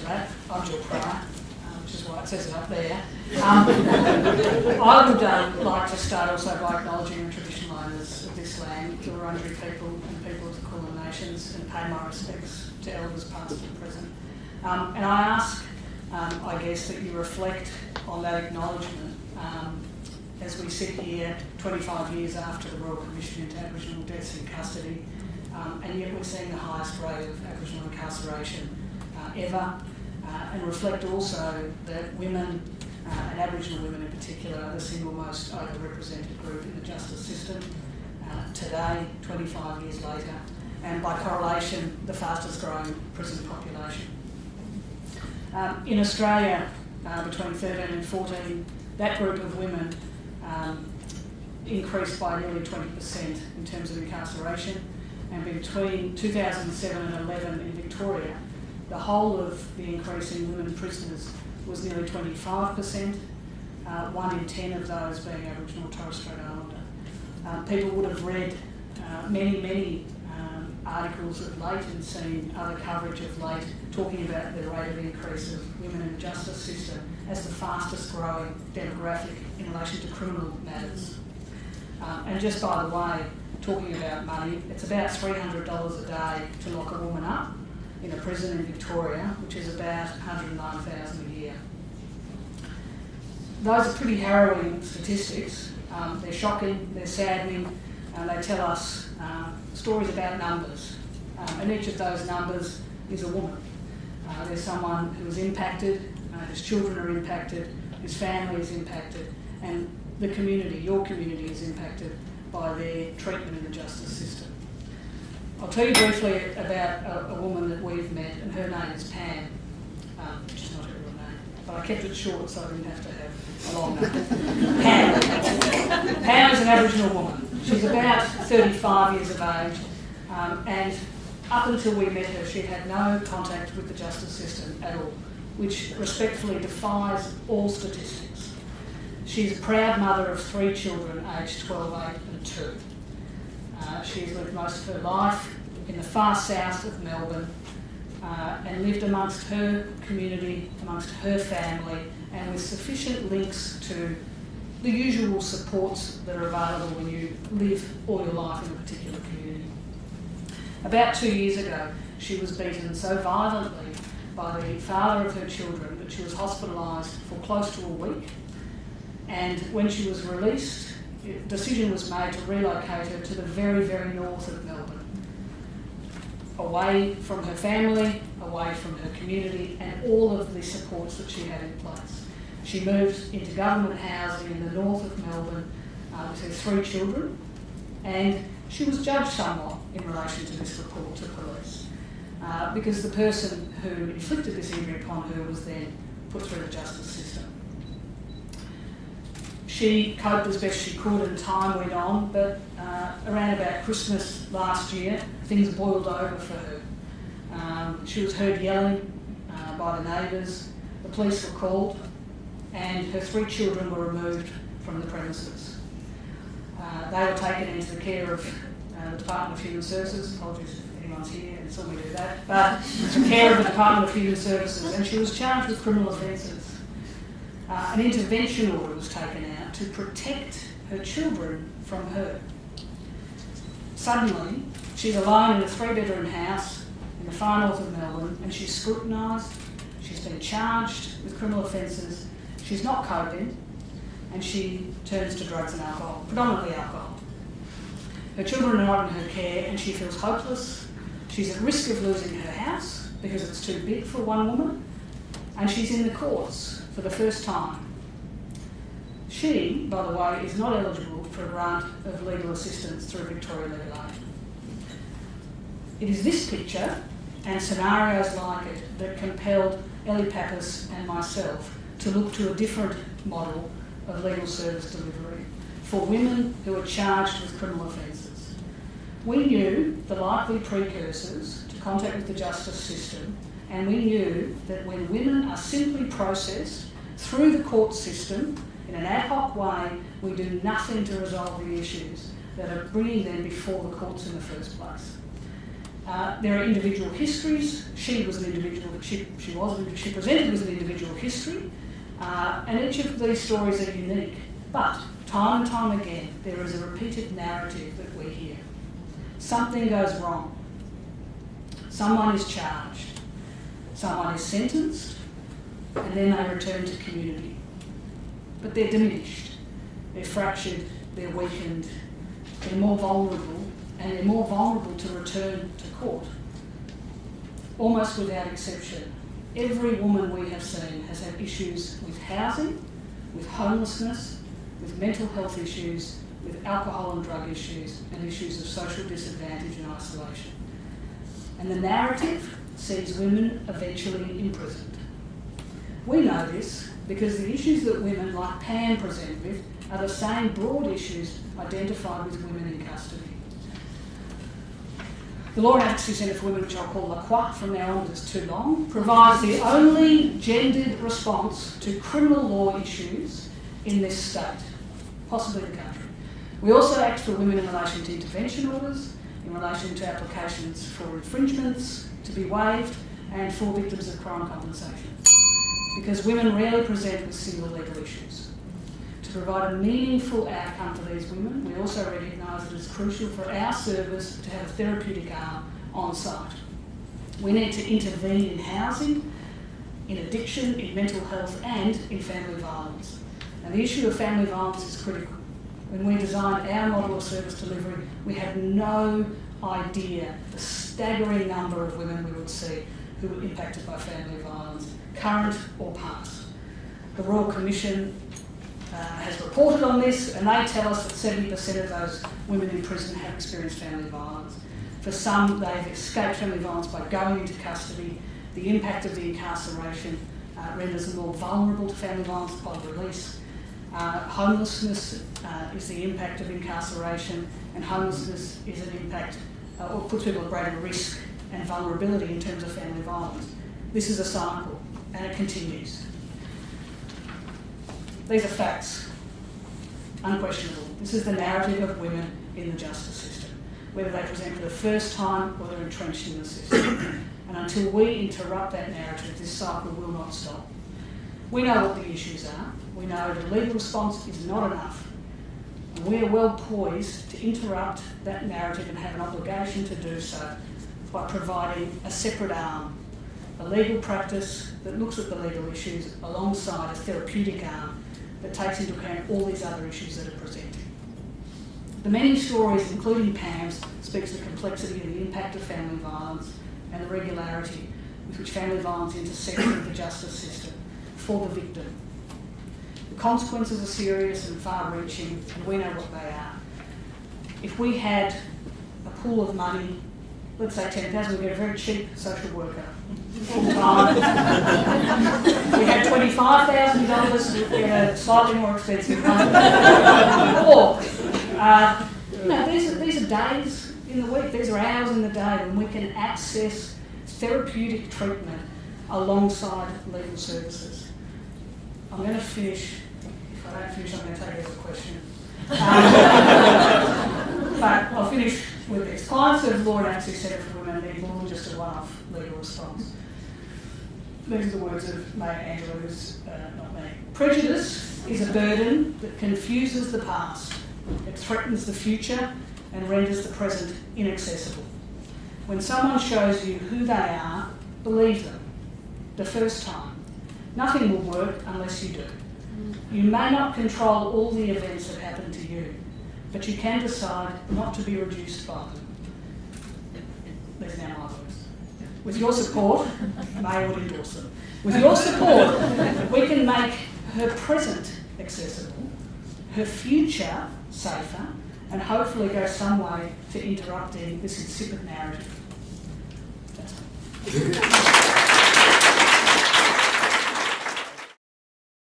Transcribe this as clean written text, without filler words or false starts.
that. I'm Jill Pryor, which is why it says it up there. I would like to start also by acknowledging the traditional owners of this land, the Wurundjeri people and people of the Kulin Nations, and pay my respects to elders past and present. And I ask, I guess, that you reflect on that acknowledgement as we sit here 25 years after the Royal Commission into Aboriginal Deaths in Custody, and yet we're seeing the highest rate of Aboriginal incarceration ever, and reflect also that women, and Aboriginal women in particular, are the single most overrepresented group in the justice system today, 25 years later, and by correlation, the fastest growing prison population. In Australia, between 13 and 14, that group of women increased by nearly 20% in terms of incarceration, and between 2007 and 11 in Victoria, the whole of the increase in women prisoners was nearly 25%, 1 in 10 of those being Aboriginal or Torres Strait Islander. People would have read many articles of late and seen other coverage of late talking about the rate of increase of women in the justice system as the fastest growing demographic in relation to criminal matters. And just by the way, talking about money, it's about $300 a day to lock a woman up in a prison in Victoria, which is about $109,000 a year. Those are pretty harrowing statistics. They're shocking, they're saddening, and they tell us stories about numbers. And each of those numbers is a woman. There's someone who is impacted, whose children are impacted, whose family is impacted, and the community, your community, is impacted by their treatment in the justice system. I'll tell you briefly about a woman that we've met, and her name is Pam, which is not her real name, but I kept it short so I didn't have to have a long name. Pam. Pam is an Aboriginal woman. She's about 35 years of age, and up until we met her, she'd had no contact with the justice system at all, which respectfully defies all statistics. She's a proud mother of 3 children, aged 12, 8 and 2. She's lived most of her life in the far south of Melbourne and lived amongst her community, amongst her family, and with sufficient links to the usual supports that are available when you live all your life in a particular community. About 2 years ago, she was beaten so violently by the father of her children that she was hospitalised for close to a week. And when she was released, a decision was made to relocate her to the very, very north of Melbourne, away from her family, away from her community, and all of the supports that she had in place. She moved into government housing in the north of Melbourne with her 3 children, and she was judged somewhat in relation to this report to police because the person who inflicted this injury upon her was then put through the justice system. She coped as best she could and time went on, but around about Christmas last year, things boiled over for her. She was heard yelling by the neighbours, the police were called, and her 3 children were removed from the premises. They were taken into the care of the Department of Human Services. Apologies if anyone's here and saw me do that. But the care of the Department of Human Services, and she was charged with criminal offences. An intervention order was taken out to protect her children from her. Suddenly, she's alone in a 3-bedroom house in the far north of Melbourne, and she's scrutinised, she's been charged with criminal offences, she's not coping, and she turns to drugs and alcohol, predominantly alcohol. Her children are not in her care, and she feels hopeless. She's at risk of losing her house because it's too big for one woman, and she's in the courts for the first time. She, by the way, is not eligible for a grant of legal assistance through Victoria Legal Aid. It is this picture and scenarios like it that compelled Ellie Pappas and myself to look to a different model of legal service delivery for women who are charged with criminal offences. We knew the likely precursors to contact with the justice system, and we knew that when women are simply processed through the court system in an ad hoc way, we do nothing to resolve the issues that are bringing them before the courts in the first place. There are individual histories. She presented with an individual history, and each of these stories are unique. But time and time again, there is a repeated narrative that we hear. Something goes wrong. Someone is charged. Someone is sentenced, and then they return to community. But they're diminished. They're fractured. They're weakened. They're more vulnerable, and they're more vulnerable to return to court. Almost without exception, every woman we have seen has had issues with housing, with homelessness, with mental health issues, with alcohol and drug issues, and issues of social disadvantage and isolation. And the narrative sees women eventually imprisoned. We know this because the issues that women like Pam present with are the same broad issues identified with women in custody. The Law and Advocacy Centre for Women, which I'll call LACWA from now on because it's too long, provides the only gendered response to criminal law issues in this state, possibly the country. We also act for women in relation to intervention orders, in relation to applications for infringements to be waived, and for victims of crime compensation. Because women rarely present with single legal issues. To provide a meaningful outcome for these women, we also recognise that it's crucial for our service to have a therapeutic arm on site. We need to intervene in housing, in addiction, in mental health, and in family violence. And the issue of family violence is critical. When we designed our model of service delivery, we had no idea the staggering number of women we would see who were impacted by family violence, current or past. The Royal Commission has reported on this, and they tell us that 70% of those women in prison have experienced family violence. For some, they've escaped family violence by going into custody. The impact of the incarceration renders them more vulnerable to family violence upon release. Homelessness is the impact of incarceration, and homelessness is an impact or puts people at greater risk and vulnerability in terms of family violence. This is a cycle, and it continues. These are facts, unquestionable. This is the narrative of women in the justice system, whether they present for the first time or they're entrenched in the system. And until we interrupt that narrative, this cycle will not stop. We know what the issues are. We know the legal response is not enough. And we are well poised to interrupt that narrative and have an obligation to do so by providing a separate arm, a legal practice that looks at the legal issues alongside a therapeutic arm that takes into account all these other issues that are presented. The many stories, including Pam's, speaks to the complexity of the impact of family violence and the regularity with which family violence intersects with the justice system for the victim. The consequences are serious and far-reaching, and we know what they are. If we had a pool of money, let's say 10,000, we'd get a very cheap social worker. Full-time. We had $25,000, we'd get a slightly more expensive one. Or, these are days in the week, these are hours in the day when we can access therapeutic treatment alongside legal services. I'm going to finish. If I don't finish, I'm going to take it as a question. But I'll finish with this. Clients of Law and Advocacy Centre for Women need more than just a one-off legal response. These are the words of Mayor Angela, who's not me. Prejudice is a burden that confuses the past. It threatens the future and renders the present inaccessible. When someone shows you who they are, believe them the first time. Nothing will work unless you do. You may not control all the events that happen to you, but you can decide not to be reduced by them. These are now my words. With your support, May would endorse them. With your support, we can make her present accessible, her future safer, and hopefully go some way to interrupting this insipid narrative. That's all.